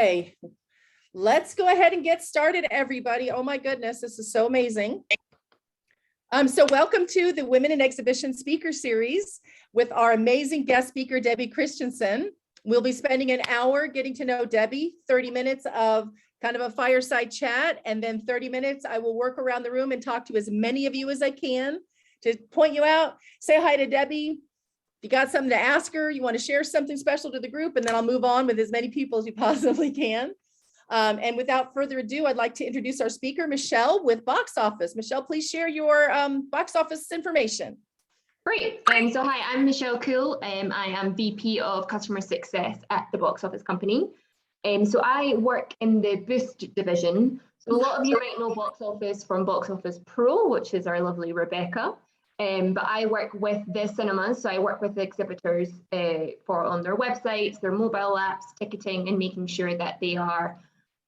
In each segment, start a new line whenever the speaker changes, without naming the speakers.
Okay, let's go ahead and get started, everybody. Oh my goodness, this is so amazing. So welcome to the Women in Exhibition Speaker Series with our amazing guest speaker, Debbie Christiansen. We'll be spending an hour getting to know Debbie, 30 minutes of kind of a fireside chat, and then 30 minutes I will work around the room and talk to as many of you as I can to point you out. Say hi to Debbie. If you got something to ask her, you want to share something special to the group, and then I'll move on with as many people as you possibly can. And without further ado, I'd like to introduce our speaker, Michelle with Box Office. Michelle, please share your box office information.
Great. So hi, I'm Michelle Cool. I am VP of Customer Success at the Box Office Company. So I work in the Boost division. So a lot of you might know Box Office from Box Office Pro, which is our lovely Rebecca. But I work with the cinemas, so I work with the exhibitors on their websites, their mobile apps, ticketing, and making sure that they are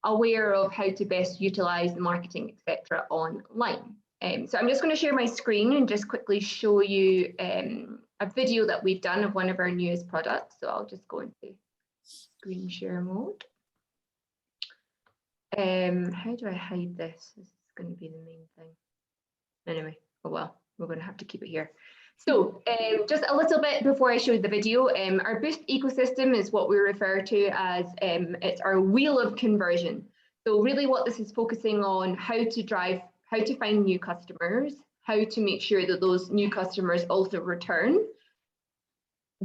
aware of how to best utilize the marketing, etc. online. So I'm just going to share my screen and just quickly show you a video that we've done of one of our newest products. So I'll just go into screen share mode. How do I hide this? This is going to be the main thing. Anyway, oh well. We're going to have to keep it here. So just a little bit before I show you the video, our Boost ecosystem is what we refer to as it's our wheel of conversion. So really what this is focusing on, how to find new customers, how to make sure that those new customers also return,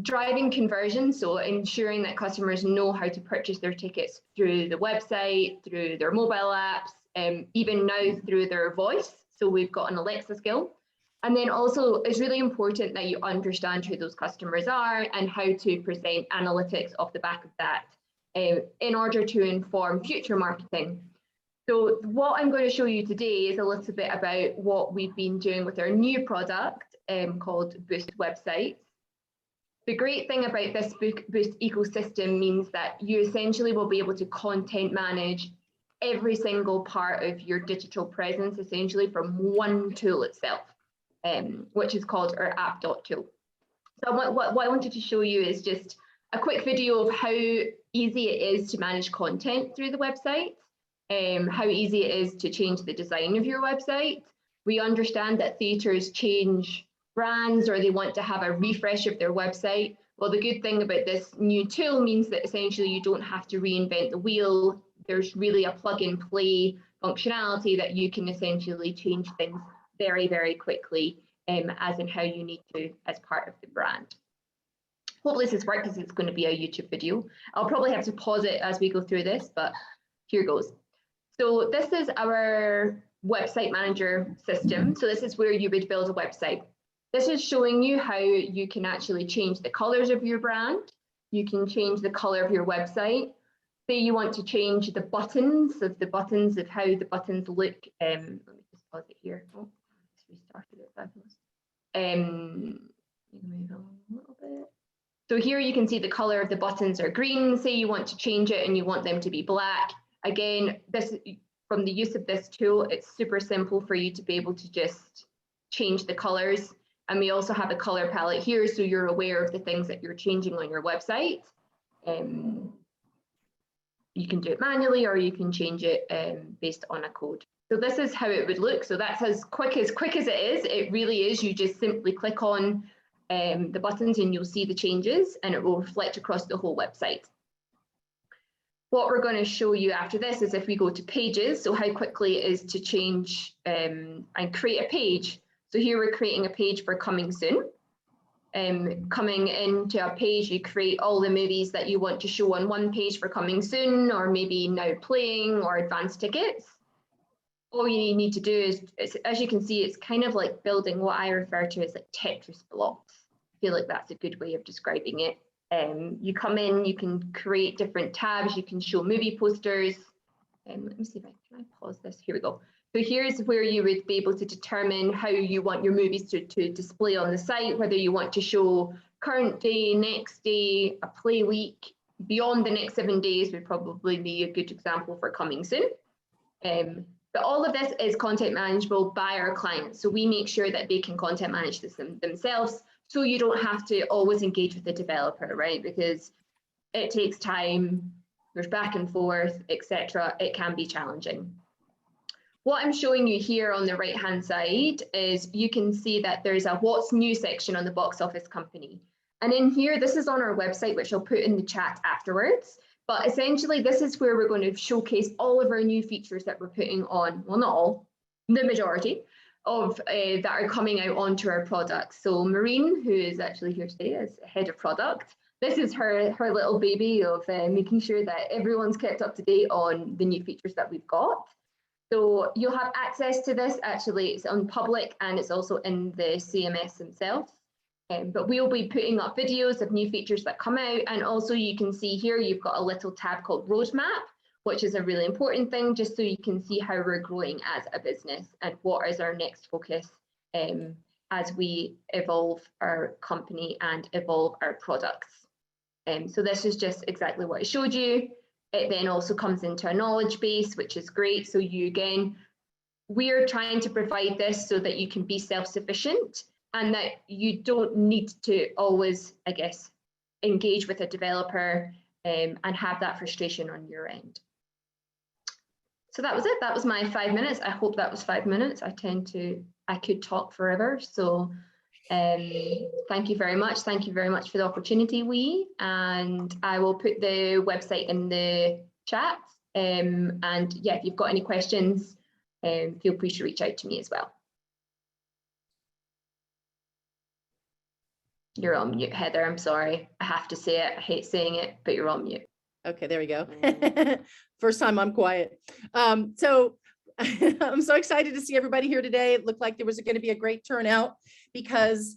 driving conversion, so ensuring that customers know how to purchase their tickets through the website, through their mobile apps, even now through their voice. So we've got an Alexa skill. And then also it's really important that you understand who those customers are and how to present analytics off the back of that in order to inform future marketing. So what I'm going to show you today is a little bit about what we've been doing with our new product called Boost Websites. The great thing about this Boost ecosystem means that you essentially will be able to content manage every single part of your digital presence essentially from one tool itself. Which is called our app.tool. So what I wanted to show you is just a quick video of how easy it is to manage content through the website, how easy it is to change the design of your website. We understand that theatres change brands or they want to have a refresh of their website. Well, the good thing about this new tool means that essentially you don't have to reinvent the wheel. There's really a plug and play functionality that you can essentially change things very, very quickly, as in how you need to as part of the brand. Hopefully this works because it's going to be a YouTube video. I'll probably have to pause it as we go through this, but here goes. So this is our website manager system. So this is where you would build a website. This is showing you how you can actually change the colors of your brand. You can change the color of your website. Say you want to change the buttons of how the buttons look. Let me just pause it here. Oh. Restarted it, fabulous. Move on a little bit. So here you can see the color of the buttons are green. Say you want to change it and you want them to be black. Again, this from the use of this tool, it's super simple for you to be able to just change the colors. And we also have a color palette here, so you're aware of the things that you're changing on your website. You can do it manually or you can change it based on a code. So this is how it would look. So that's as quick as it is. It really is. You just simply click on the buttons and you'll see the changes and it will reflect across the whole website. What we're going to show you after this is if we go to pages, so how quickly it is to change and create a page. So here we're creating a page for coming soon. Coming into a page, you create all the movies that you want to show on one page for coming soon, or maybe now playing or advanced tickets. All you need to do is, as you can see, it's kind of like building what I refer to as like Tetris blocks. I feel like that's a good way of describing it. You come in, you can create different tabs, you can show movie posters. Let me see if can I pause this? Here we go. So here's where you would be able to determine how you want your movies to display on the site, whether you want to show current day, next day, a play week, beyond the next 7 days would probably be a good example for coming soon. But all of this is content manageable by our clients. So we make sure that they can content manage this themselves. So you don't have to always engage with the developer, right? Because it takes time. there's back and forth, etc. It can be challenging. What I'm showing you here on the right-hand side is you can see that there's a what's new section on the box office company. And in here, this is on our website, which I'll put in the chat afterwards. But essentially, this is where we're going to showcase all of our new features that we're putting on, well, not all, the majority of that are coming out onto our products. So Maureen, who is actually here today as head of product, this is her little baby of making sure that everyone's kept up to date on the new features that we've got. So you'll have access to this. Actually, it's on public and it's also in the CMS themselves. But we'll be putting up videos of new features that come out. And also you can see here, you've got a little tab called Roadmap, which is a really important thing, just so you can see how we're growing as a business and what is our next focus as we evolve our company and evolve our products. So this is just exactly what I showed you. It then also comes into a knowledge base, which is great. So you, again, we're trying to provide this so that you can be self-sufficient and that you don't need to always, I guess, engage with a developer and have that frustration on your end. So that was it. That was my 5 minutes. I hope that was 5 minutes. I could talk forever. So thank you very much. Thank you very much for the opportunity, WIE. And I will put the website in the chat. And yeah, if you've got any questions, feel free to reach out to me as well. You're on mute, Heather. I'm sorry. I have to say it. I hate saying it, but you're on mute.
Okay, there we go. First time I'm quiet. So I'm so excited to see everybody here today. It looked like there was going to be a great turnout because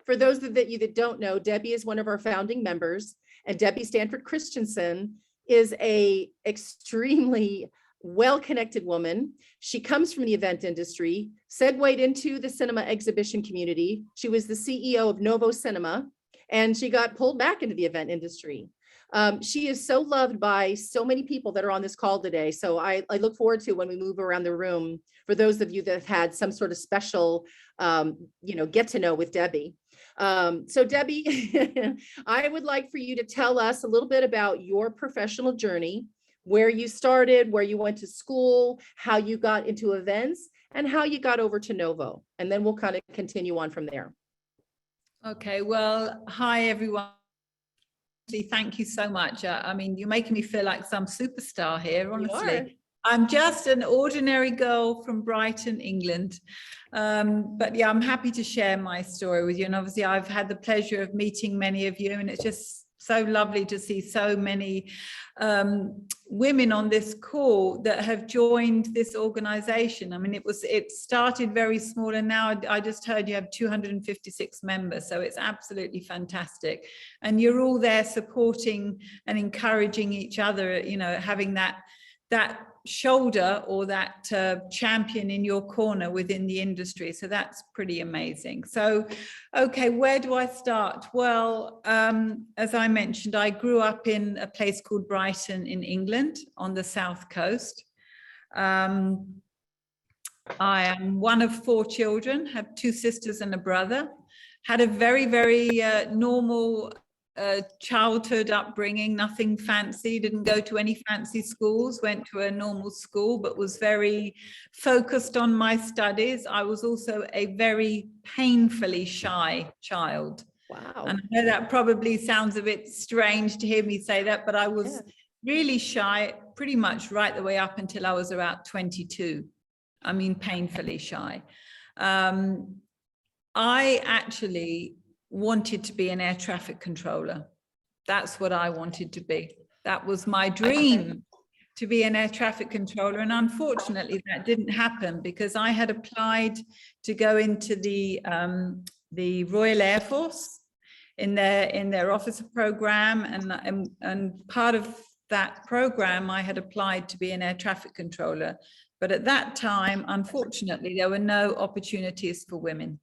for those of you that don't know, Debbie is one of our founding members, and Debbie STANFORD Christiansen is a extremely well-connected woman. She comes from the event industry, segued into the cinema exhibition community. She was the CEO of Novo Cinema, and she got pulled back into the event industry. She is so loved by so many people that are on this call today. So I look forward to when we move around the room, for those of you that have had some sort of special, get to know with Debbie. So Debbie, I would like for you to tell us a little bit about your professional journey, where you started, where you went to school, how you got into events, and how you got over to Novo. And then we'll kind of continue on from there.
Okay, well, hi, everyone. Thank you so much. I mean, you're making me feel like some superstar here, honestly. I'm just an ordinary girl from Brighton, England. But yeah, I'm happy to share my story with you. And obviously, I've had the pleasure of meeting many of you, and it's just so lovely to see so many women on this call that have joined this organization. I mean, it started very small, and now I just heard you have 256 members, so it's absolutely fantastic. And you're all there supporting and encouraging each other, having that shoulder or that champion in your corner within the industry. So that's pretty amazing. So, okay, where do I start? Well, as I mentioned, I grew up in a place called Brighton in England on the south coast. I am one of 4 children, have 2 sisters and a brother, had a very, very normal childhood upbringing, nothing fancy, didn't go to any fancy schools, went to a normal school, but was very focused on my studies. I was also a very painfully shy child.
Wow.
And I know that probably sounds a bit strange to hear me say that, but I was really shy pretty much right the way up until I was about 22. I mean, painfully shy. I actually wanted to be an air traffic controller. That's what I wanted to be. That was my dream, to be an air traffic controller. And unfortunately, that didn't happen because I had applied to go into the Royal Air Force in their officer program, and part of that program, I had applied to be an air traffic controller. But at that time, unfortunately, there were no opportunities for women.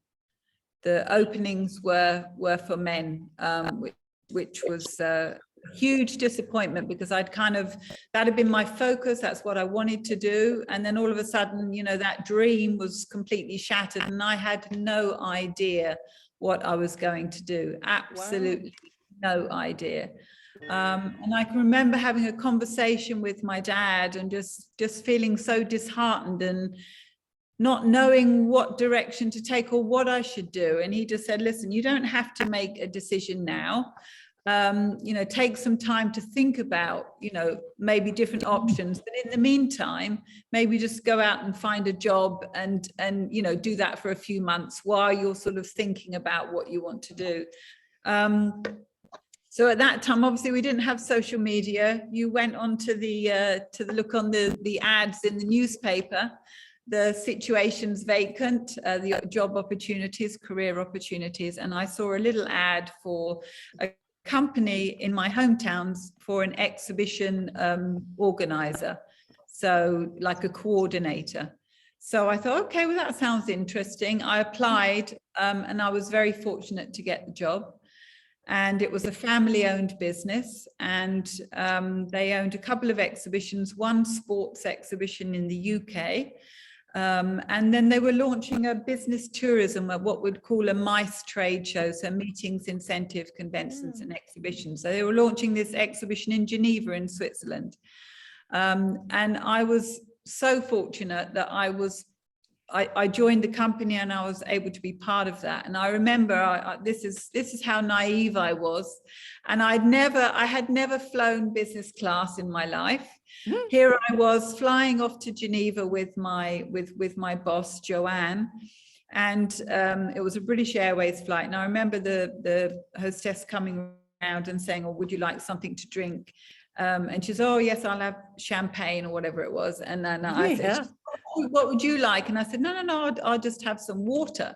The openings were for men, which was a huge disappointment because that had been my focus. That's what I wanted to do. And then all of a sudden, that dream was completely shattered and I had no idea what I was going to do. Absolutely no idea. And I can remember having a conversation with my dad and just feeling so disheartened and not knowing what direction to take or what I should do. And he just said, listen, you don't have to make a decision now. You know, take some time to think about, you know, maybe different options. But in the meantime, maybe just go out and find a job and you know, do that for a few months while you're sort of thinking about what you want to do. So at that time, obviously, we didn't have social media. You went on to the look on the ads in the newspaper, the situations vacant, the job opportunities, career opportunities. And I saw a little ad for a company in my hometowns for an exhibition organizer. So like a coordinator. So I thought, okay, well, that sounds interesting. I applied and I was very fortunate to get the job. And it was a family-owned business, and they owned a couple of exhibitions, one sports exhibition in the UK, and then they were launching a business tourism, what we'd call a MICE trade show, so meetings, incentive, conventions, and exhibitions. So they were launching this exhibition in Geneva in Switzerland. And I was so fortunate that I joined the company and I was able to be part of that. And I remember this is how naive I was. And I had never flown business class in my life. Here I was flying off to Geneva with my boss, Joanne. And it was a British Airways flight. And I remember the hostess coming around and saying, oh, would you like something to drink? And she said, oh, yes, I'll have champagne or whatever it was. And then I said, what would you like? And I said, no, I'll just have some water.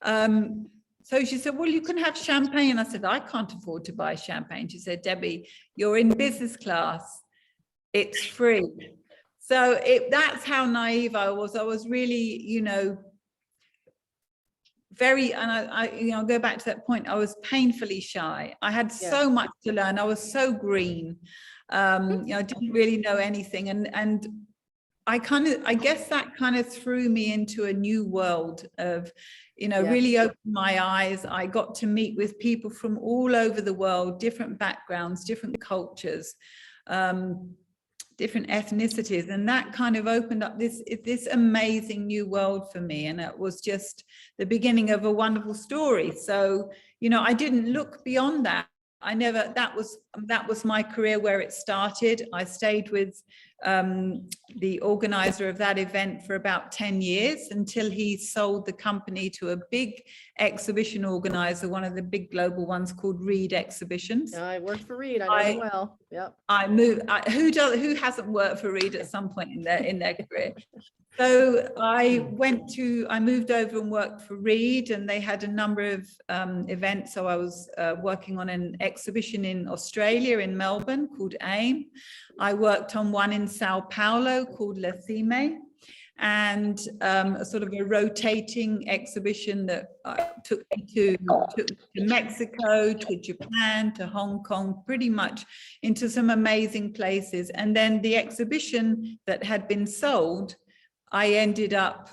So she said, well, you can have champagne. I said, I can't afford to buy champagne. She said, Debbie, you're in business class. It's free. So that's how naive I was. I was really, you know, and I you know, go back to that point, I was painfully shy. I had so much to learn. I was so green. You know, I didn't really know anything. And I guess that kind of threw me into a new world of, you know, really opened my eyes. I got to meet with people from all over the world, different backgrounds, different cultures, different ethnicities, and that kind of opened up this amazing new world for me. And it was just the beginning of a wonderful story. So, you know, I didn't look beyond that. That was my career where it started. I stayed with the organizer of that event for about 10 years until he sold the company to a big exhibition organizer, one of the big global ones called Reed Exhibitions.
I worked for Reed. I know them well. Yep.
I moved. Who hasn't worked for Reed at some point in their career? So I moved over and worked for Reed, and they had a number of events. So I was working on an exhibition in Australia, in Melbourne, called AIM. I worked on one in Sao Paulo called La Cime, and a sort of a rotating exhibition that took me to Mexico, to Japan, to Hong Kong, pretty much into some amazing places. And then the exhibition that had been sold, I ended up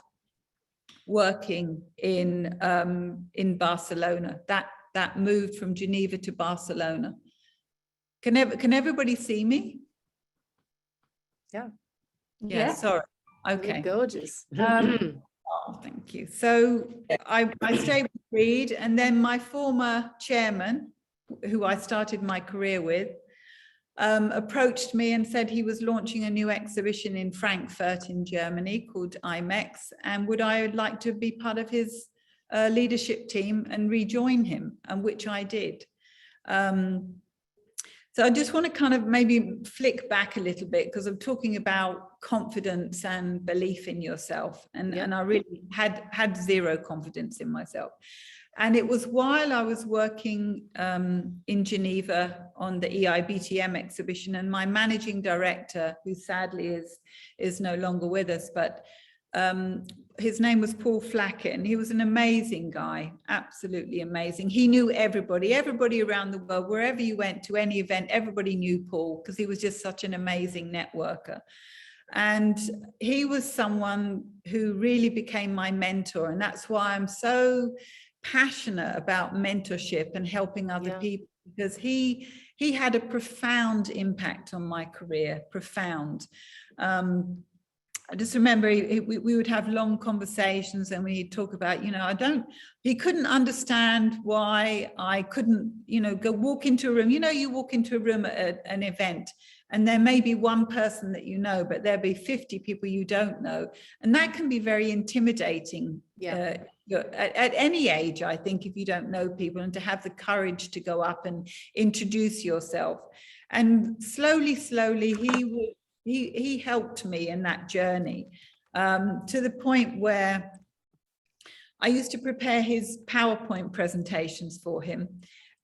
working in Barcelona. That moved from Geneva to Barcelona. Can everybody see me? Yeah. Sorry. Okay.
You're gorgeous.
Oh, thank you. So I stayed with Reed, and then my former chairman, who I started my career with, approached me and said he was launching a new exhibition in Frankfurt in Germany called IMEX, and would I like to be part of his leadership team and rejoin him, and which I did. So I just want to kind of maybe flick back a little bit, because I'm talking about confidence and belief in yourself, and I really had zero confidence in myself. And it was while I was working in Geneva on the EIBTM exhibition, and my managing director, who sadly is no longer with us, but his name was Paul Flacken. He was an amazing guy, absolutely amazing. He knew everybody around the world, wherever you went to any event, everybody knew Paul, because he was just such an amazing networker. And he was someone who really became my mentor. And that's why I'm so passionate about mentorship and helping other people because he had a profound impact on my career, profound. I just remember we would have long conversations and we'd talk about, you know, he couldn't understand why I couldn't, you know, go walk into a room. You know, you walk into a room at an event and there may be one person that you know, but there'll be 50 people you don't know. And that can be very intimidating.
Yeah.
At any age, I think, if you don't know people, and to have the courage to go up and introduce yourself. And slowly, he helped me in that journey, to the point where I used to prepare his PowerPoint presentations for him.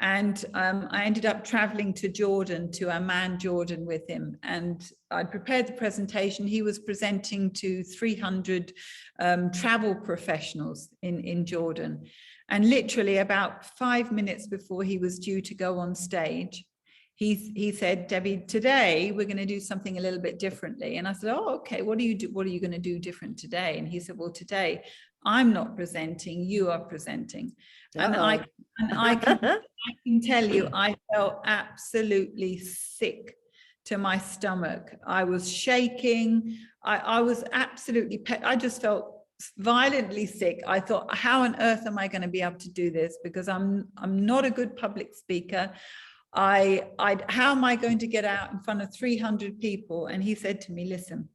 And I ended up traveling to Jordan, to Amman, Jordan with him. And I prepared the presentation. He was presenting to 300 travel professionals in Jordan. And literally about 5 minutes before he was due to go on stage, he said, Debbie, today we're going to do something a little bit differently. And I said, oh, okay, what are you going to do different today? And he said, well, today I'm not presenting, you are presenting. And I can tell you, I felt absolutely sick to my stomach. I was shaking. I was absolutely, I just felt violently sick. I thought, how on earth am I going to be able to do this? Because I'm not a good public speaker. How am I going to get out in front of 300 people? And he said to me, listen,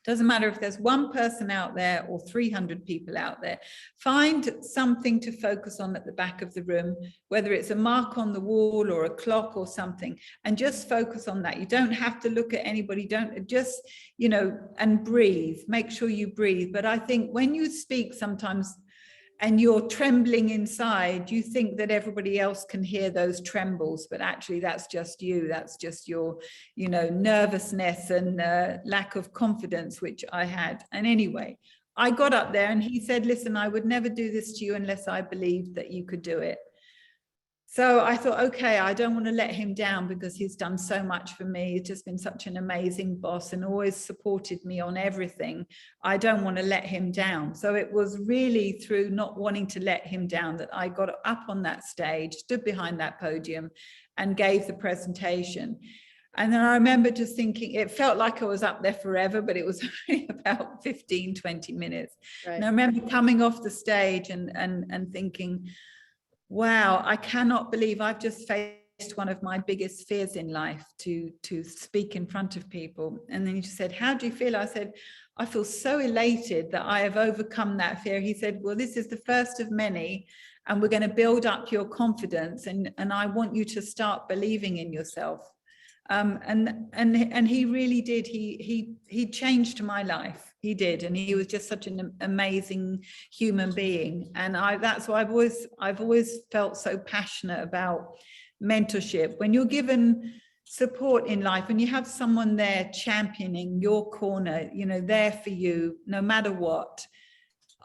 doesn't matter if there's one person out there or 300 people out there, find something to focus on at the back of the room, whether it's a mark on the wall or a clock or something, and just focus on that. You don't have to look at anybody, don't just, you know, and breathe, make sure you breathe. But I think when you speak sometimes, and you're trembling inside, you think that everybody else can hear those trembles, but actually that's just you. That's just your, you know, nervousness and lack of confidence, which I had. And anyway, I got up there and he said, listen, I would never do this to you unless I believed that you could do it. So I thought, okay, I don't want to let him down because he's done so much for me. He's just been such an amazing boss and always supported me on everything. I don't want to let him down. So it was really through not wanting to let him down that I got up on that stage, stood behind that podium and gave the presentation. And then I remember just thinking, it felt like I was up there forever, but it was only about 15, 20 minutes. Right. And I remember coming off the stage and thinking, wow, I cannot believe I've just faced one of my biggest fears in life, to speak in front of people. And then he just said, how do you feel? I said, I feel so elated that I have overcome that fear. He said, well, this is the first of many, and we're going to build up your confidence. And I want you to start believing in yourself. And he really did. He changed my life. He did, and he was just such an amazing human being. And that's why I've always felt so passionate about mentorship. When you're given support in life, and you have someone there championing your corner, you know, there for you, no matter what,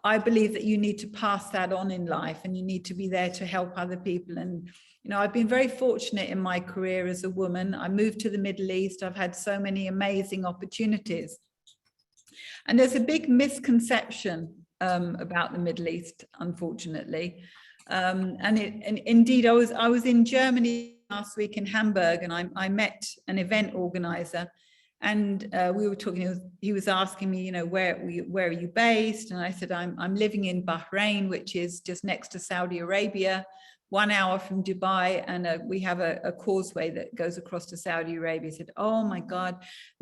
I believe that you need to pass that on in life, and you need to be there to help other people. And you know, I've been very fortunate in my career as a woman. I moved to the Middle East. I've had so many amazing opportunities. And there's a big misconception about the Middle East, unfortunately. And indeed, I was in Germany last week in Hamburg, and I met an event organizer. And we were talking, he was asking me, you know, where are you based? And I said, I'm living in Bahrain, which is just next to Saudi Arabia, 1 hour from Dubai, and we have a causeway that goes across to Saudi Arabia. He said, oh my God,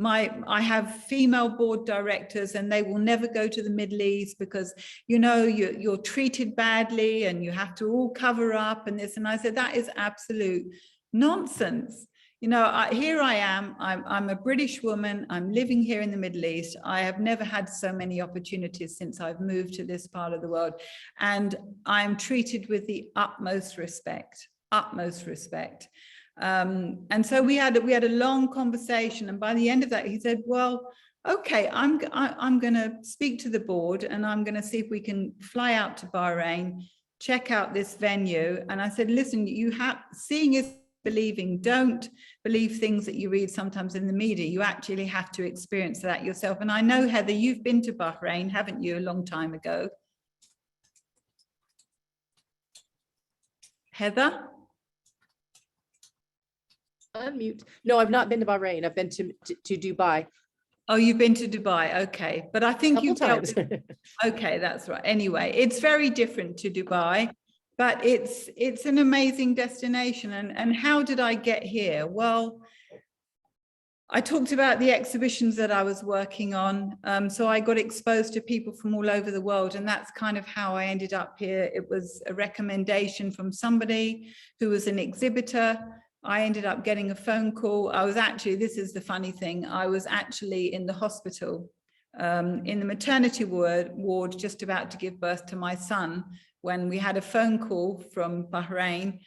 I have female board directors and they will never go to the Middle East because, you know, you're treated badly and you have to all cover up and this. And I said, that is absolute nonsense. You know, here I am, I'm a British woman, I'm living here in the Middle East. I have never had so many opportunities since I've moved to this part of the world. And I'm treated with the utmost respect, utmost respect. And so we had a long conversation. And by the end of that, he said, well, okay, I'm going to speak to the board and I'm going to see if we can fly out to Bahrain, check out this venue. And I said, listen, seeing is believing. Don't believe things that you read sometimes in the media. You actually have to experience that yourself. And I know, Heather, you've been to Bahrain, haven't you, a long time ago? Heather?
Unmute. No, I've not been to Bahrain. I've been to Dubai
Oh, you've been to Dubai. Okay. But I
a
think
couple
you've dealt
times.
with, okay, that's right. Anyway, it's very different to Dubai, but it's an amazing destination. And how did I get here? Well, I talked about the exhibitions that I was working on. So I got exposed to people from all over the world, and that's kind of how I ended up here. It was a recommendation from somebody who was an exhibitor. I ended up getting a phone call. I was actually, this is the funny thing, I was actually in the hospital, in the maternity ward, just about to give birth to my son, when we had a phone call from Bahrain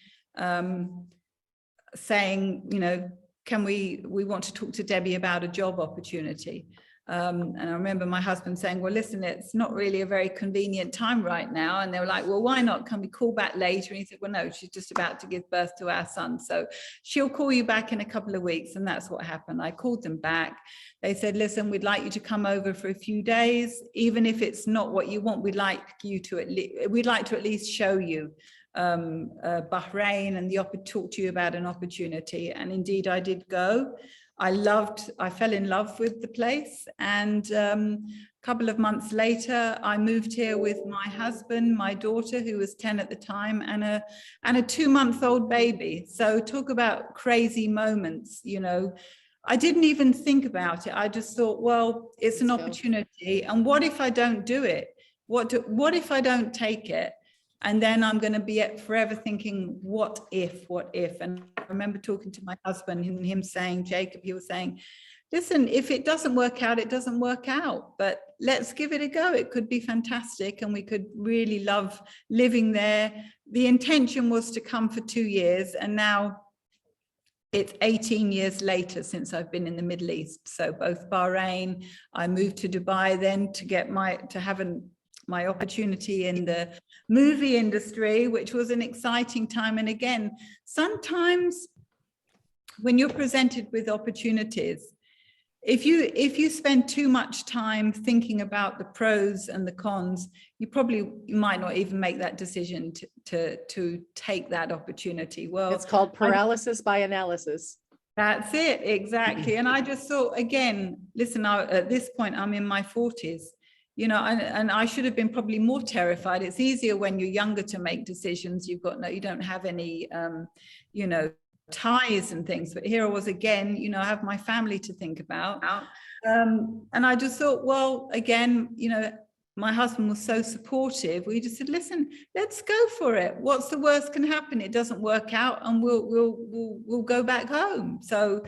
saying, you know, can we want to talk to Debbie about a job opportunity. And I remember my husband saying, well, listen, it's not really a very convenient time right now. And they were like, well, why not? Can we call back later? And he said, well, no, she's just about to give birth to our son. So she'll call you back in a couple of weeks. And that's what happened. I called them back. They said, listen, we'd like you to come over for a few days. Even if it's not what you want, we'd like to at least show you Bahrain and talk to you about an opportunity. And indeed I did go. I fell in love with the place, and a couple of months later I moved here with my husband, my daughter who was 10 at the time, and a 2-month-old baby. So talk about crazy moments, you know. I didn't even think about it. I just thought, well, it's an opportunity, and what if I don't do it? What if I don't take it? And then I'm going to be forever thinking, what if? And I remember talking to my husband and him saying, Jacob, he was saying, listen, if it doesn't work out, it doesn't work out, but let's give it a go. It could be fantastic, and we could really love living there. The intention was to come for 2 years, and now it's 18 years later since I've been in the Middle East. So both Bahrain, I moved to Dubai then to have my opportunity in the movie industry, which was an exciting time. And again, sometimes when you're presented with opportunities, if you spend too much time thinking about the pros and the cons, you might not even make that decision to take that opportunity. Well,
It's called paralysis by analysis.
That's it, exactly. And I just thought, again, listen, at this point, I'm in my 40s. You know, and I should have been probably more terrified. It's easier when you're younger to make decisions. You don't have any, you know, ties and things. But here I was again, you know, I have my family to think about. And I just thought, well, again, you know, my husband was so supportive. We just said, listen, let's go for it. What's the worst can happen? It doesn't work out, and we'll go back home. So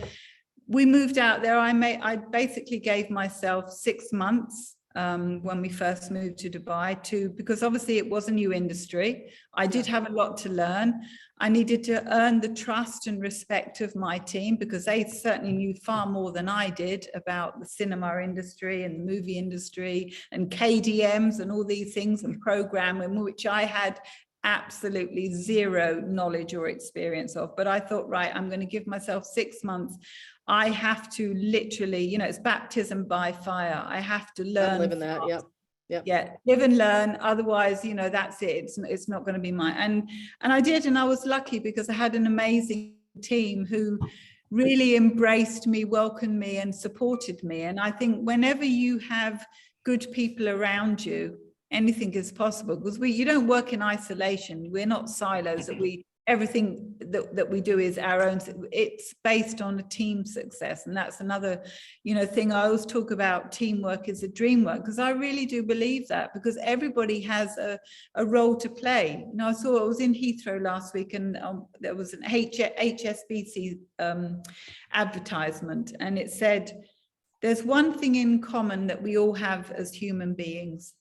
we moved out there. I basically gave myself 6 months. When we first moved to Dubai, because obviously it was a new industry. I did have a lot to learn. I needed to earn the trust and respect of my team, because they certainly knew far more than I did about the cinema industry and the movie industry and KDMs and all these things and programming, which I had absolutely zero knowledge or experience of. But I thought, right, I'm going to give myself 6 months. I have to literally, you know, it's baptism by fire. I have to learn.
Live in that. Yep.
Yeah, live and learn. Otherwise, you know, that's it. It's not going to be mine. And I did, and I was lucky because I had an amazing team who really embraced me, welcomed me, and supported me. And I think whenever you have good people around you, anything is possible, because you don't work in isolation. We're not silos. Everything that we do is our own. It's based on a team success, and that's another, you know, thing I always talk about. Teamwork is a dream work, because I really do believe that, because everybody has a role to play. You know, I was in Heathrow last week, and there was an HSBC advertisement, and it said, "There's one thing in common that we all have as human beings,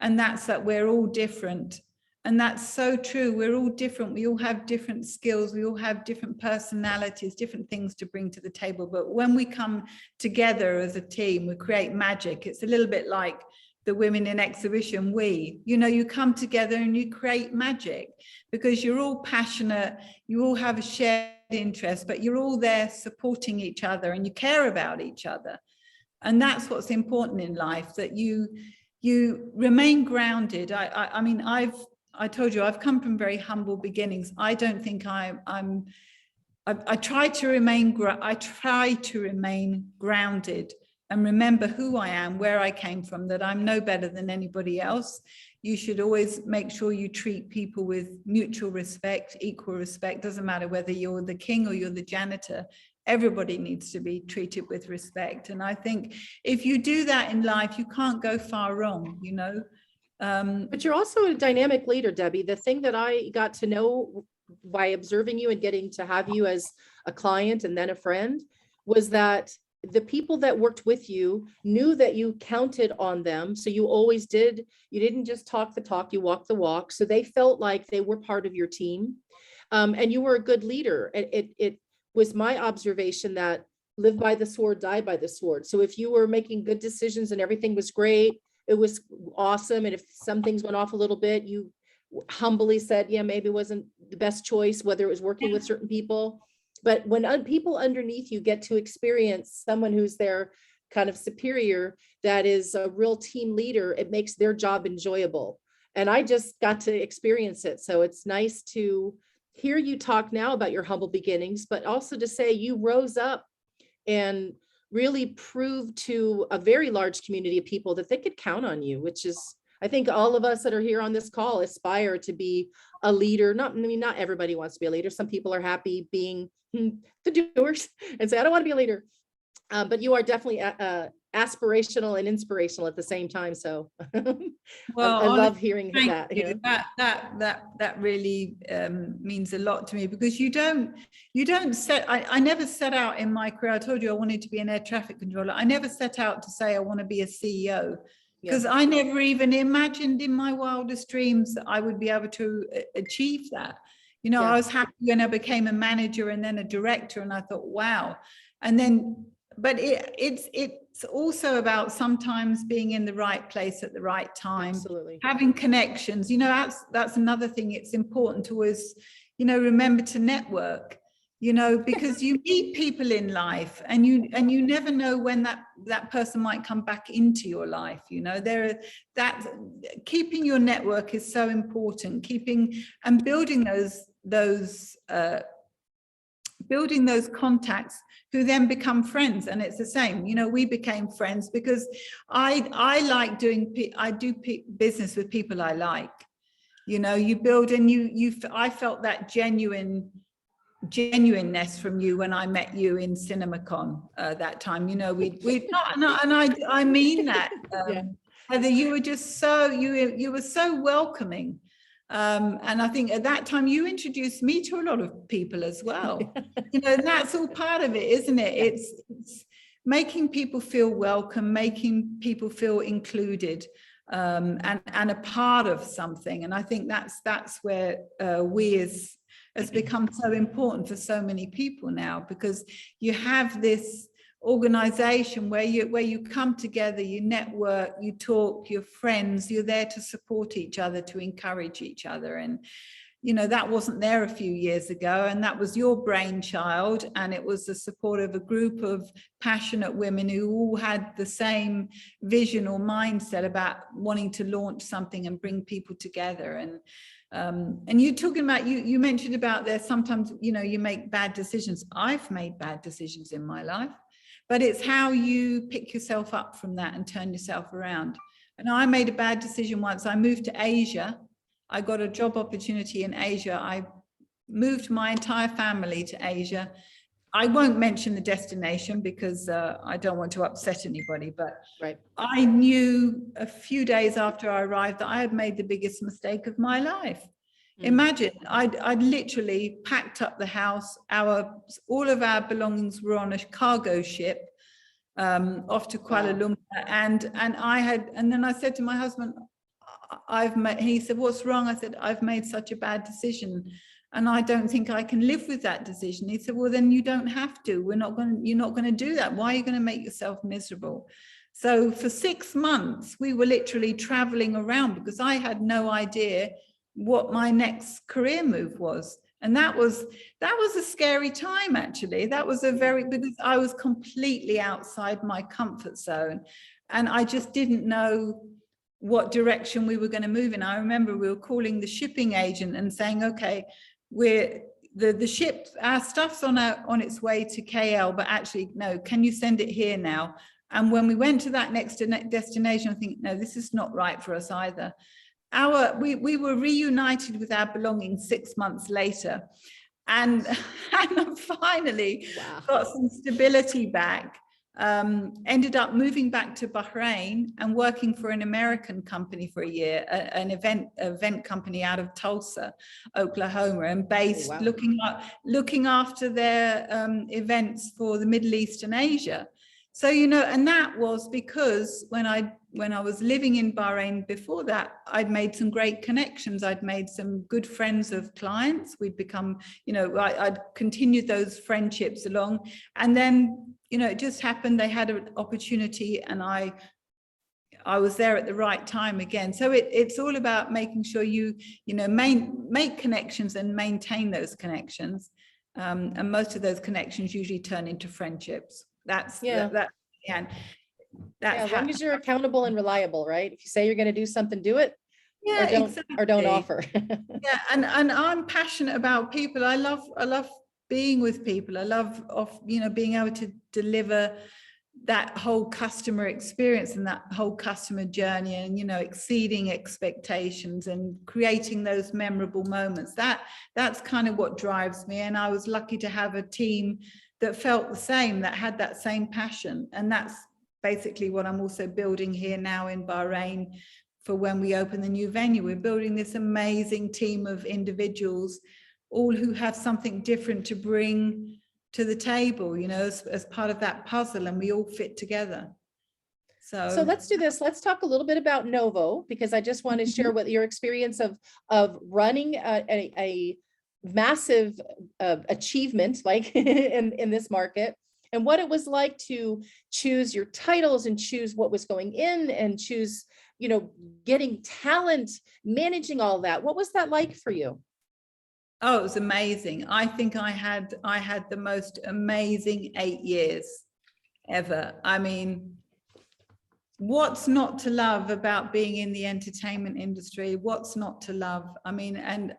and that's that we're all different." And that's so true. We're all different. We all have different skills. We all have different personalities, different things to bring to the table. But when we come together as a team, we create magic. It's a little bit like the Women in Exhibition WIE. You know, you come together and you create magic, because you're all passionate. You all have a shared interest, but you're all there supporting each other, and you care about each other. And that's what's important in life, that you remain grounded. I mean, I told you, I've come from very humble beginnings. I don't think I'm I try to remain grounded and remember who I am, where I came from, that I'm no better than anybody else. You should always make sure you treat people with mutual respect, equal respect. Doesn't matter whether you're the king or you're the janitor. Everybody needs to be treated with respect. And I think if you do that in life, you can't go far wrong, you know.
But you're also a dynamic leader, Debbie. The thing that I got to know by observing you and getting to have you as a client and then a friend was that the people that worked with you knew that you counted on them. So you always did, you didn't just talk the talk, you walked the walk. So they felt like they were part of your team. And you were a good leader. It was my observation that live by the sword, die by the sword. So if you were making good decisions and everything was great, it was awesome. And if some things went off a little bit, you humbly said, yeah, maybe it wasn't the best choice, whether it was working with certain people. But when people underneath you get to experience someone who's their kind of superior, that is a real team leader, it makes their job enjoyable. And I just got to experience it. So it's nice to hear you talk now about your humble beginnings, but also to say you rose up and really proved to a very large community of people that they could count on you, which is, I think all of us that are here on this call aspire to be a leader. Not, I mean, not everybody wants to be a leader. Some people are happy being the doers and say, I don't want to be a leader. But you are definitely aspirational and inspirational at the same time. So
well,
I love hearing that.
You. That really means a lot to me, because you don't set, I never set out in my career. I told you I wanted to be an air traffic controller. I never set out to say I want to be a CEO, because I never even imagined in my wildest dreams that I would be able to achieve that. You know, I was happy when I became a manager and then a director, and I thought, wow. And then, but it's also about sometimes being in the right place at the right time.
Absolutely.
Having connections, you know, that's another thing. It's important to always, you know, remember to network, you know, because you meet people in life and you never know when that person might come back into your life. You know, that keeping your network is so important, keeping and building those contacts who then become friends. And it's the same, you know, we became friends because I like I do business with people I like, you know, you build, and I felt that genuineness from you when I met you in CinemaCon that time, you know, I mean that, Heather, you were just so, you were so welcoming. And I think at that time you introduced me to a lot of people as well. You know, and that's all part of it, isn't it? It's making people feel welcome, making people feel included, and a part of something. And I think that's where WIE has become so important for so many people now, because you have this organization where you come together, you network, you talk, you're friends, you're there to support each other, to encourage each other. And you know, that wasn't there a few years ago, and that was your brainchild, and it was the support of a group of passionate women who all had the same vision or mindset about wanting to launch something and bring people together. And you're talking about, you mentioned about there sometimes, you know, you make bad decisions. I've made bad decisions in my life, but it's how you pick yourself up from that and turn yourself around. And I made a bad decision once. I moved to Asia. I got a job opportunity in Asia. I moved my entire family to Asia. I won't mention the destination because I don't want to upset anybody, but I knew a few days after I arrived that I had made the biggest mistake of my life. Imagine, I'd literally packed up the house. All of our belongings were on a cargo ship off to Kuala Lumpur, and then I said to my husband, he said, what's wrong? I said, I've made such a bad decision and I don't think I can live with that decision. He said, well, then you don't have to. You're not going to do that. Why are you going to make yourself miserable? So for 6 months, we were literally traveling around because I had no idea what my next career move was. And that was a scary time, actually. That was because I was completely outside my comfort zone and I just didn't know what direction we were going to move in. I remember we were calling the shipping agent and saying, okay, the ship, our stuff's on its way to KL, but actually, no, can you send it here now? And when we went to that next destination, I think, no, this is not right for us either. We were reunited with our belongings 6 months later, and finally got some stability back. Ended up moving back to Bahrain and working for an American company for a year, an event company out of Tulsa, Oklahoma, and based looking after their events for the Middle East and Asia. So, you know, and that was because when I was living in Bahrain before that, I'd made some great connections. I'd made some good friends of clients. We'd become, you know, I'd continued those friendships along. And then, you know, it just happened, they had an opportunity and I was there at the right time again. So it's all about making sure you know, make connections and maintain those connections. And most of those connections usually turn into friendships. As long
as you're accountable and reliable, right? If you say you're going to do something, do it.
Yeah,
or don't offer.
Yeah, and I'm passionate about people. I love being with people. I love you know, being able to deliver that whole customer experience and that whole customer journey, and, you know, exceeding expectations and creating those memorable moments. That's kind of what drives me. And I was lucky to have a team that felt the same, that had that same passion. And that's basically what I'm also building here now in Bahrain for when we open the new venue. We're building this amazing team of individuals, all who have something different to bring to the table, you know, as part of that puzzle, and we all fit together. So
let's do this. Let's talk a little bit about Novo, because I just want to share what your experience of running a massive achievement like in this market, and what it was like to choose your titles and choose what was going in and choose, you know, getting talent, managing all that. What was that like for you?
Oh, it was amazing. I think I had the most amazing 8 years ever. I mean, what's not to love about being in the entertainment industry? What's not to love? I mean, and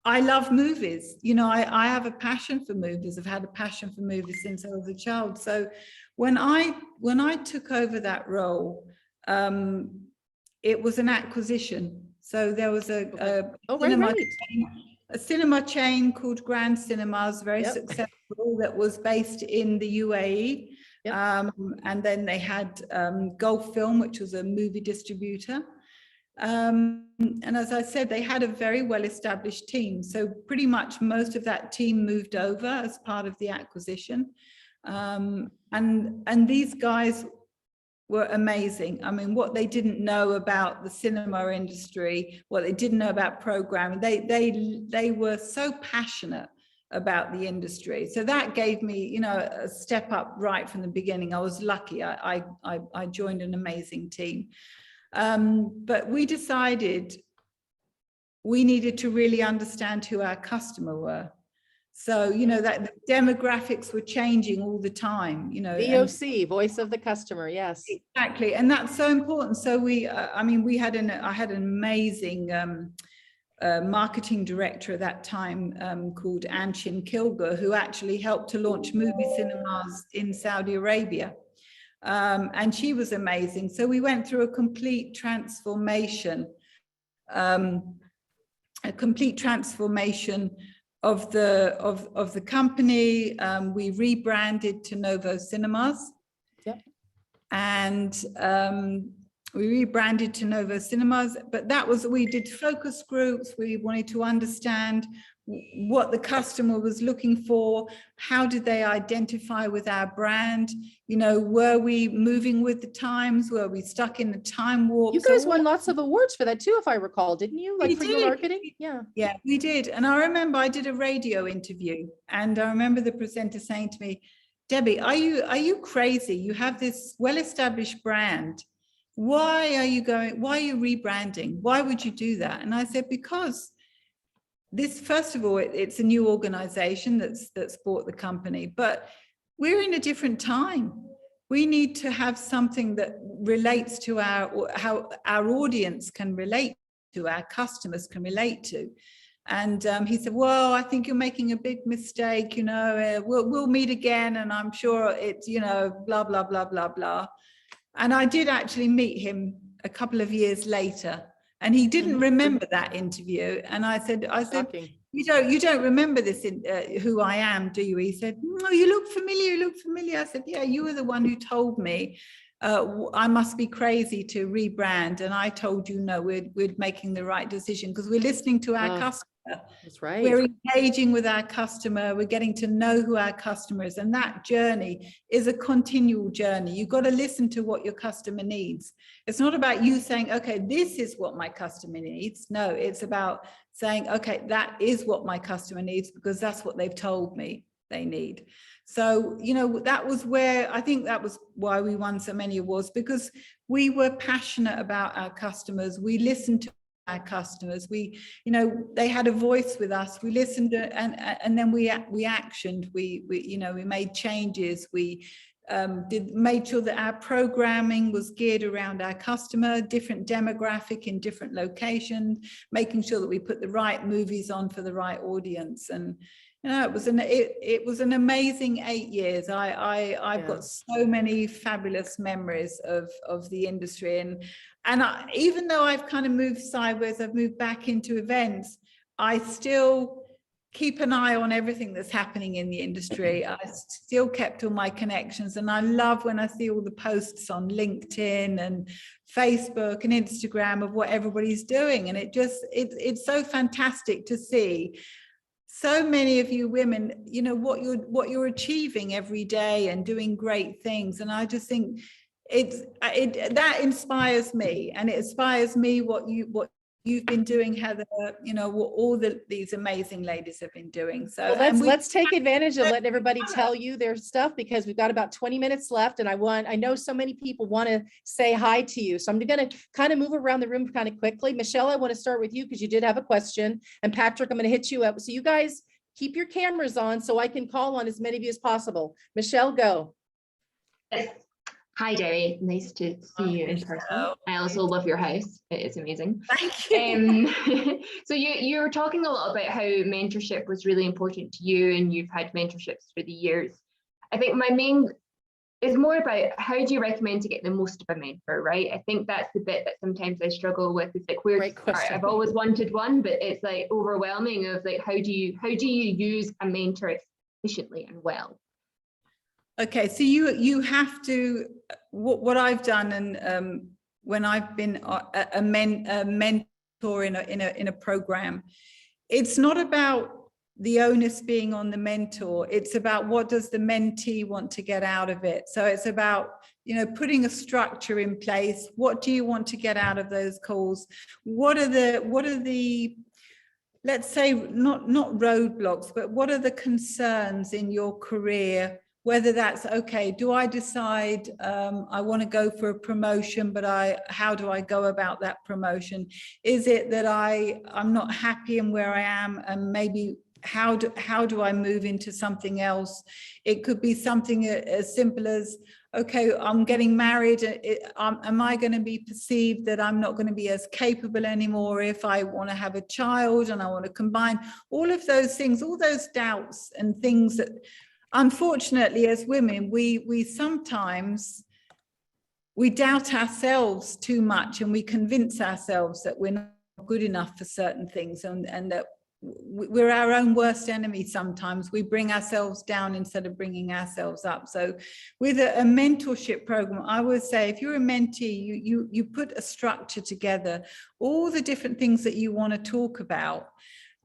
I love movies. You know, I have a passion for movies. I've had a passion for movies since I was a child. So when I took over that role, it was an acquisition. So there was a cinema chain called Grand Cinemas, very successful, that was based in the UAE. And then they had Gulf Film, which was a movie distributor. And as I said, they had a very well-established team. So pretty much most of that team moved over as part of the acquisition. And these guys were amazing. I mean, what they didn't know about the cinema industry, what they didn't know about programming, they were so passionate about the industry. So that gave me, you know, a step up right from the beginning. I was lucky. I joined an amazing team. But we decided we needed to really understand who our customer were. So, you know, that the demographics were changing all the time, you know.
VOC, voice of the customer, yes.
Exactly, and that's so important. So I had an amazing marketing director at that time called Anshin Kilgur, who actually helped to launch movie cinemas in Saudi Arabia. And she was amazing. So we went through a complete transformation, of the company. We rebranded to Novo Cinemas.
Yep.
And we rebranded to Novo Cinemas, but we did focus groups. We wanted to understand what the customer was looking for. How did they identify with our brand? You know, were we moving with the times? Were we stuck in the time warp?
You guys won lots of awards for that too, if I recall, didn't you? Like for your marketing? Yeah.
Yeah, we did. And I remember I did a radio interview, and I remember the presenter saying to me, "Debbie, are you crazy? You have this well-established brand. Why are you rebranding? Why would you do that?" And I said, because this, first of all, it's a new organization that's bought the company, but we're in a different time. We need to have something that relates to how our audience can relate to, our customers can relate to. And he said, well, I think you're making a big mistake, you know, we'll meet again, and I'm sure it's, you know, blah, blah, blah, blah, blah. And I did actually meet him a couple of years later, and he didn't remember that interview. And I said,
Shocking.
you don't remember this, who I am, do you? He said, no, you look familiar, you look familiar. I said, yeah, you were the one who told me I must be crazy to rebrand. And I told you, no, we're making the right decision, because we're listening to our customer.
That's right.
We're engaging with our customer. We're getting to know who our customer is. And that journey is a continual journey. You've got to listen to what your customer needs. It's not about you saying, okay, this is what my customer needs. No, it's about saying, okay, that is what my customer needs, because that's what they've told me they need. So, you know, that was where, I think that was why we won so many awards, because we were passionate about our customers. We listened to our customers. We, you know, they had a voice with us. We listened to, and then we actioned. We you know, we made changes. We made sure that our programming was geared around our customer, different demographic in different locations, making sure that we put the right movies on for the right audience. And you know, it was an amazing 8 years. I've got so many fabulous memories of the industry, and even though I've kind of moved sideways, I've moved back into events, I still keep an eye on everything that's happening in the industry. I still kept all my connections, and I love when I see all the posts on LinkedIn and Facebook and Instagram of what everybody's doing, and it's so fantastic to see so many of you women, you know, what you're achieving every day and doing great things. And I just think that inspires me, and it inspires me what you've been doing, Heather, you know, what all these amazing ladies have been doing. So
well, let's take advantage of letting everybody tell you their stuff, because we've got about 20 minutes left, and I know so many people want to say hi to you. So I'm going to kind of move around the room kind of quickly. Michelle, I want to start with you because you did have a question, and Patrick, I'm going to hit you up. So you guys keep your cameras on so I can call on as many of you as possible. Michelle, go.
Hi, Debbie. Nice to see you in person. I also love your house. It is amazing.
Thank you.
So you were talking a lot about how mentorship was really important to you, and you've had mentorships through the years. I think my main is more about how do you recommend to get the most of a mentor, right? I think that's the bit that sometimes I struggle with. It's like, where to start? I've always wanted one, but it's like overwhelming of like, how do you use a mentor efficiently and well?
Okay, so you have to, what I've done, and when I've been a mentor in a program, it's not about the onus being on the mentor. It's about what does the mentee want to get out of it. So it's about, you know, putting a structure in place. What do you want to get out of those calls? What are the let's say not roadblocks, but what are the concerns in your career? Whether that's, okay, do I decide I want to go for a promotion, but how do I go about that promotion? Is it that I'm not happy in where I am, and maybe how do I move into something else? It could be something as simple as, okay, I'm getting married. Am I going to be perceived that I'm not going to be as capable anymore if I want to have a child and I want to combine all of those things, all those doubts and things that, unfortunately, as women, we sometimes doubt ourselves too much, and we convince ourselves that we're not good enough for certain things, and that we're our own worst enemy. Sometimes we bring ourselves down instead of bringing ourselves up. So with a mentorship program, I would say, if you're a mentee, you put a structure together, all the different things that you want to talk about,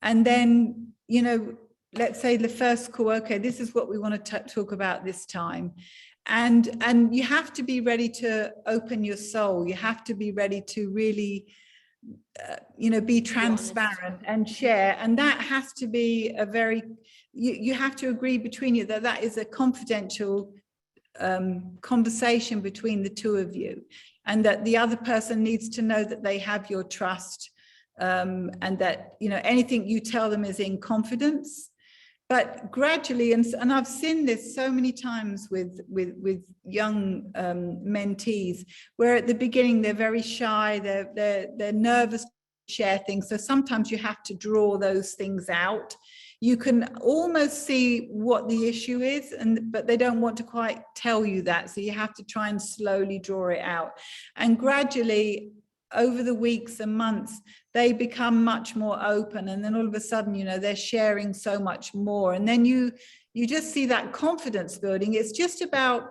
and then, you know, let's say the first call, okay, this is what we want to talk about this time. And you have to be ready to open your soul. You have to be ready to really, you know, be transparent and share. And that has to be a very, you have to agree between you that is a confidential conversation between the two of you, and that the other person needs to know that they have your trust, and that, you know, anything you tell them is in confidence. But gradually, and I've seen this so many times with young mentees, where at the beginning they're very shy, they're nervous to share things. So sometimes you have to draw those things out. You can almost see what the issue is, but they don't want to quite tell you that. So you have to try and slowly draw it out. And gradually, over the weeks and months, they become much more open. And then all of a sudden, you know, they're sharing so much more. And then you just see that confidence building. It's just about,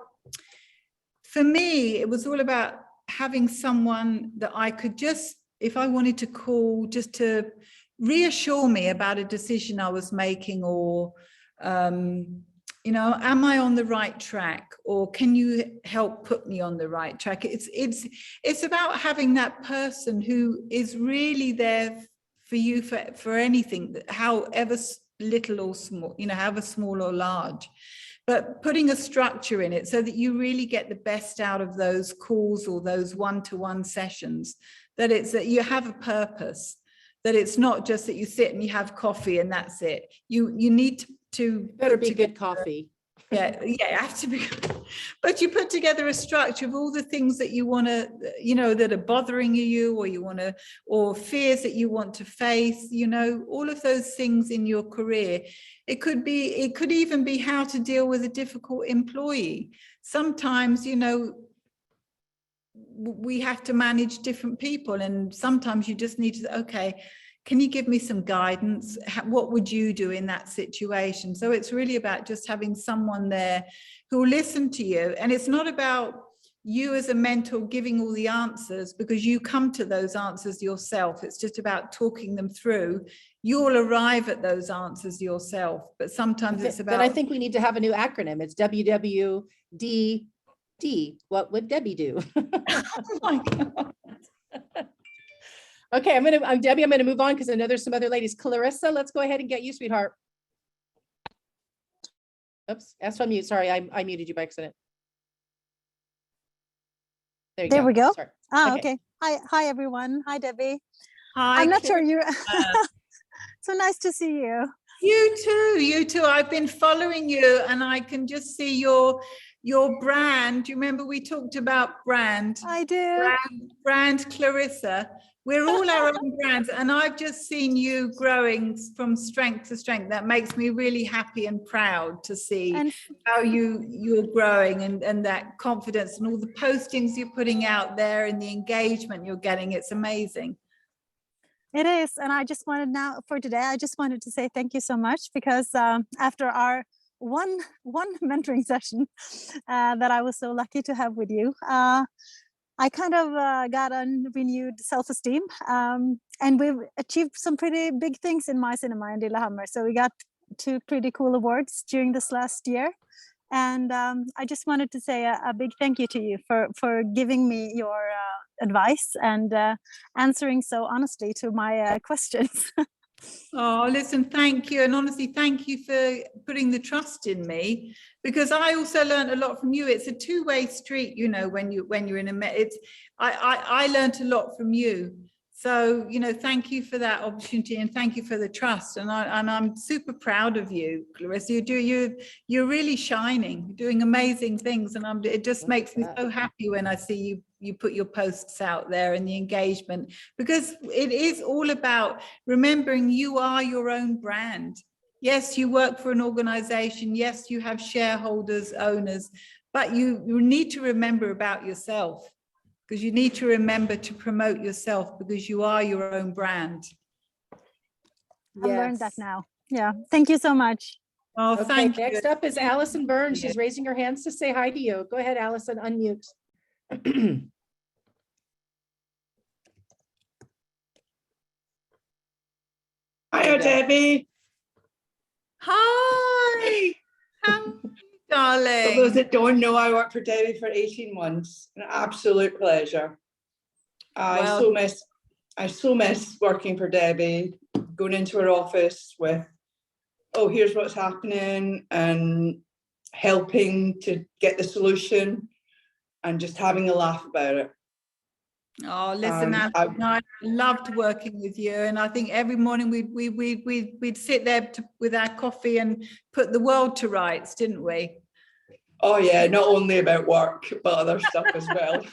for me, it was all about having someone that I could just, if I wanted to call, just to reassure me about a decision I was making, or, you know, am I on the right track, or can you help put me on the right track? It's about having that person who is really there for you for anything, however little or small, you know, however small or large, but putting a structure in it so that you really get the best out of those calls or those one-to-one sessions, that it's that you have a purpose, that it's not just that you sit and you have coffee and that's it. You need to
Better be good coffee.
Yeah, you have to be, but you put together a structure of all the things that you want to, you know, that are bothering you, or you want to, or fears that you want to face, you know, all of those things in your career. It could even be how to deal with a difficult employee. Sometimes, you know, we have to manage different people, and sometimes you just need to, okay, can you give me some guidance? What would you do in that situation? So it's really about just having someone there who will listen to you. And it's not about you as a mentor giving all the answers, because you come to those answers yourself. It's just about talking them through. You'll arrive at those answers yourself, but sometimes it's about...
But I think we need to have a new acronym. It's WWDD. What would Debbie do?
Oh my God.
Okay, I'm Debbie. I'm going to move on because I know there's some other ladies. Clarissa, let's go ahead and get you, sweetheart. Oops, asked to unmute. Sorry, I muted you by accident.
There we go.
Sorry.
Okay. Hi, everyone. Hi, Debbie.
Hi,
I'm not sure you're... So nice to see you.
You too. I've been following you, and I can just see your brand. Do you remember we talked about brand?
I do.
Brand Clarissa. We're all our own brands, and I've just seen you growing from strength to strength. That makes me really happy and proud to see how you're growing, and that confidence and all the postings you're putting out there and the engagement you're getting. It's amazing.
It is. And I just wanted I just wanted to say thank you so much, because after our one mentoring session that I was so lucky to have with you, I kind of got a renewed self-esteem, and we've achieved some pretty big things in my cinema in Lillehammer. So we got 2 pretty cool awards during this last year. And I just wanted to say a big thank you to you for giving me your advice and answering so honestly to my questions.
Oh, listen, thank you. And honestly, thank you for putting the trust in me, because I also learned a lot from you. It's a two-way street, you know, when you're in I learned a lot from you. So, you know, thank you for that opportunity, and thank you for the trust. And I'm super proud of you, Clarissa. You're really shining, you're doing amazing things. And it just makes me so happy when I see you put your posts out there and the engagement, because it is all about remembering you are your own brand. Yes, you work for an organization. Yes, you have shareholders, owners, but you need to remember about yourself, because you need to remember to promote yourself, because you are your own brand.
I've learned that now. Yeah, thank you so much.
Oh,
Okay,
thank you.
next up is Allison Burns. She's raising her hands to say hi to you. Go ahead, Allison, unmute.
Hi, Debbie.
Hi. How are you, darling?
For those that don't know, I worked for Debbie for 18 months. An absolute pleasure. I so miss working for Debbie, going into her office with, oh, here's what's happening, and helping to get the solution, and just having a laugh about it.
Oh, listen, I loved working with you, and I think every morning we'd sit there with our coffee and put the world to rights, didn't we?
Oh yeah, not only about work, but other stuff as well.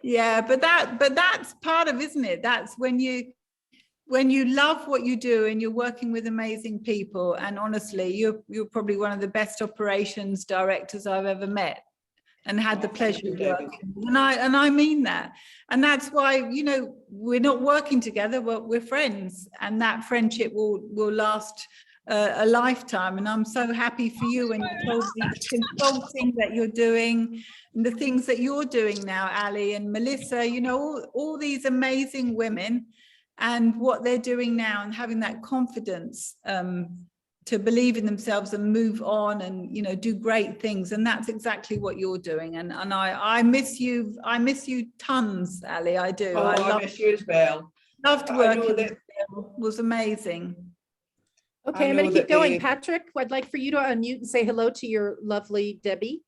Yeah, but that's part of, isn't it? That's when you when you love what you do and you're working with amazing people, and honestly, you're probably one of the best operations directors I've ever met and had the pleasure of working with. And I mean that. And that's why, you know, we're not working together, we're friends, and that friendship will last a lifetime. And I'm so happy for you and you told the consulting that you're doing and the things that you're doing now, Ali and Melissa, you know, all these amazing women and what they're doing now and having that confidence to believe in themselves and move on and, you know, do great things. And that's exactly what you're doing. And I miss you. I miss you tons, Ali. I do.
Oh, I miss you as well.
Loved working with you. It was amazing.
Okay, I'm going to keep going. Patrick, I'd like for you to unmute and say hello to your lovely Debbie.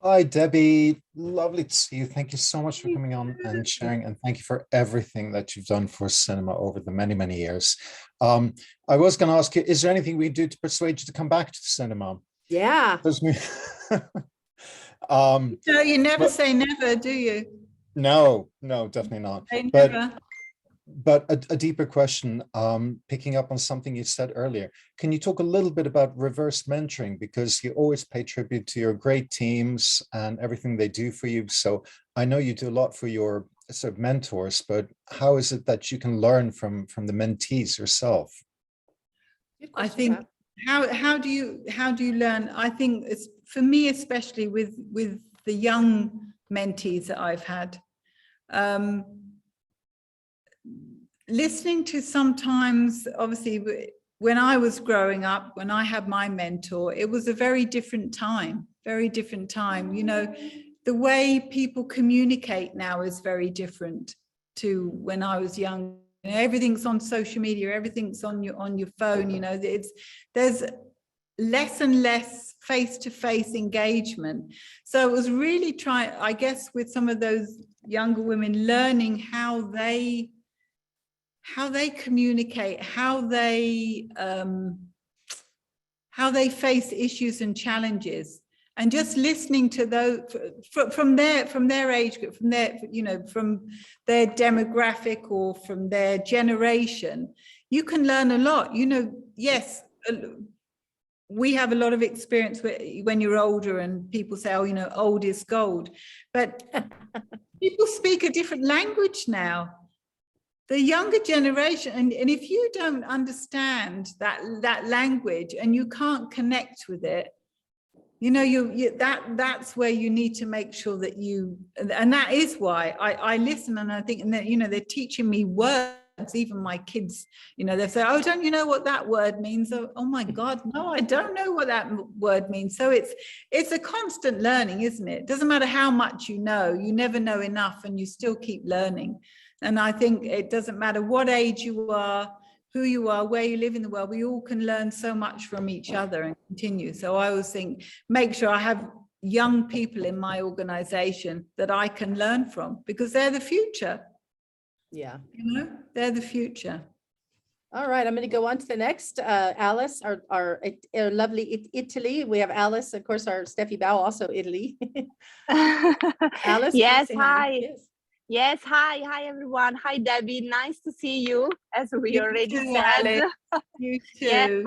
Hi, Debbie. Lovely to see you. Thank you so much for coming on and sharing, and thank you for everything that you've done for cinema over the many, many years. I was going to ask you, is there anything we can do to persuade you to come back to cinema?
Yeah.
No, you never say never, do you?
No, definitely not. But a deeper question, picking up on something you said earlier, can you talk a little bit about reverse mentoring? Because you always pay tribute to your great teams and everything they do for you. So I know you do a lot for your sort of mentors, but how is it that you can learn from the mentees yourself?
I think how do you learn? I think it's for me, especially with the young mentees that I've had. Listening to sometimes, obviously, when I was growing up, when I had my mentor, it was a very different time. You know, the way people communicate now is very different to when I was young. You know, everything's on social media, everything's on your phone. You know, there's less and less face-to-face engagement. So it was really trying, I guess, with some of those younger women, learning how they communicate, how they face issues and challenges, and just listening to those from their age group, from their, you know, from their demographic or from their generation, you can learn a lot. You know, yes, we have a lot of experience when you're older, and people say, oh, you know, old is gold, but people speak a different language now. The younger generation, and if you don't understand that language and you can't connect with it, you know, that's where you need to make sure that and that is why I listen, and I think, and that, you know, they're teaching me words. Even my kids, you know, they say, oh, don't you know what that word means? Oh my God, no, I don't know what that word means. So it's a constant learning, isn't it? It doesn't matter how much you know, you never know enough, and you still keep learning. And I think it doesn't matter what age you are, who you are, where you live in the world, we all can learn so much from each other and continue. So I always think, make sure I have young people in my organization that I can learn from, because they're the future.
Yeah.
You know, they're the future.
All right, I'm going to go on to the next. Alice, our lovely Italy. We have Alice, of course, our Steffi Bao, also Italy. Alice.
Yes, hi. Yes, hi everyone. Hi, Debbie. Nice to see you, as we
You
already
too,
said.
Alice. You too.
Yes,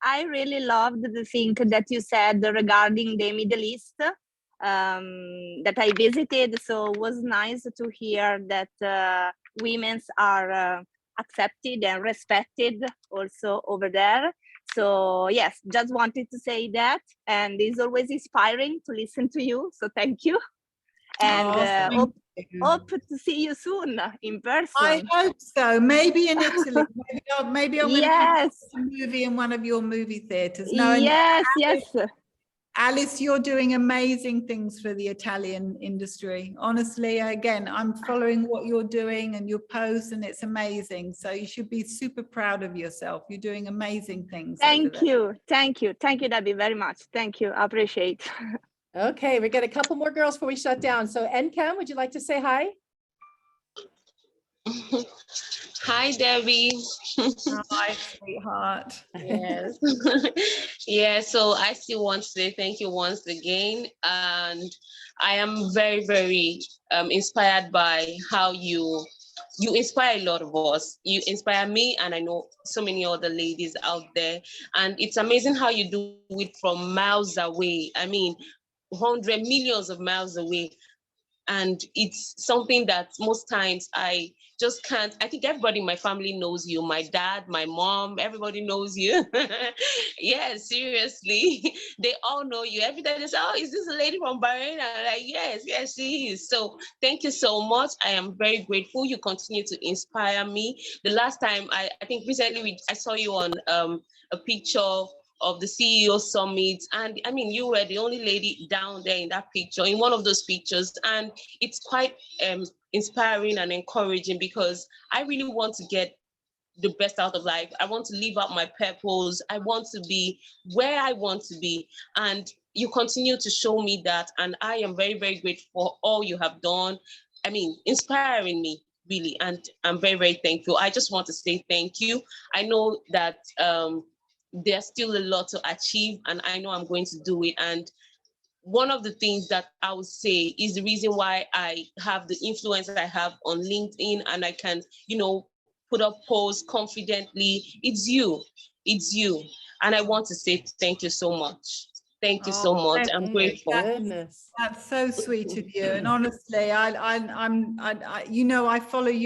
I really loved the thing that you said regarding the Middle East that I visited. So it was nice to hear that women are accepted and respected also over there. So yes, just wanted to say that, and it's always inspiring to listen to you. So thank you, and hope to see you soon in person.
I hope so. Maybe in Italy. Maybe I'm going to see a movie in one of your movie theaters. No,
yes,
Alice, you're doing amazing things for the Italian industry. Honestly, again, I'm following what you're doing and your posts, and it's amazing. So you should be super proud of yourself. You're doing amazing things.
Thank you, Debbie, very much. Thank you, I appreciate.
Okay, we got a couple more girls before we shut down. So Encam, would you like to say hi?
Hi, Debbie.
Hi, sweetheart.
Yes. Yeah, so I still want to say thank you once again. And I am very, very inspired by how you you inspire a lot of us. You inspire me, and I know so many other ladies out there. And it's amazing how you do it from miles away. I mean, 100 millions of miles away. And it's something that most times I just can't. I think everybody in my family knows you. My dad, my mom, everybody knows you. Yeah, seriously. They all know you. Every day they say, oh, is this a lady from Bahrain? I'm like, yes, yes, she is. So thank you so much. I am very grateful. You continue to inspire me. The last time, I think recently I saw you on a picture of the CEO summit. And I mean, you were the only lady down there in that picture, in one of those pictures. And it's quite inspiring and encouraging, because I really want to get the best out of life. I want to live out my purpose. I want to be where I want to be. And you continue to show me that. And I am very, very grateful for all you have done. I mean, inspiring me, really. And I'm very, very thankful. I just want to say thank you. I know that there's still a lot to achieve, and I know I'm going to do it. And one of the things that I would say is the reason why I have the influence that I have on LinkedIn, and I can, you know, put up posts confidently. It's you. And I want to say thank you so much. Thank you so much. I'm grateful.
Goodness.
That's so sweet of you. And honestly, you know, I follow you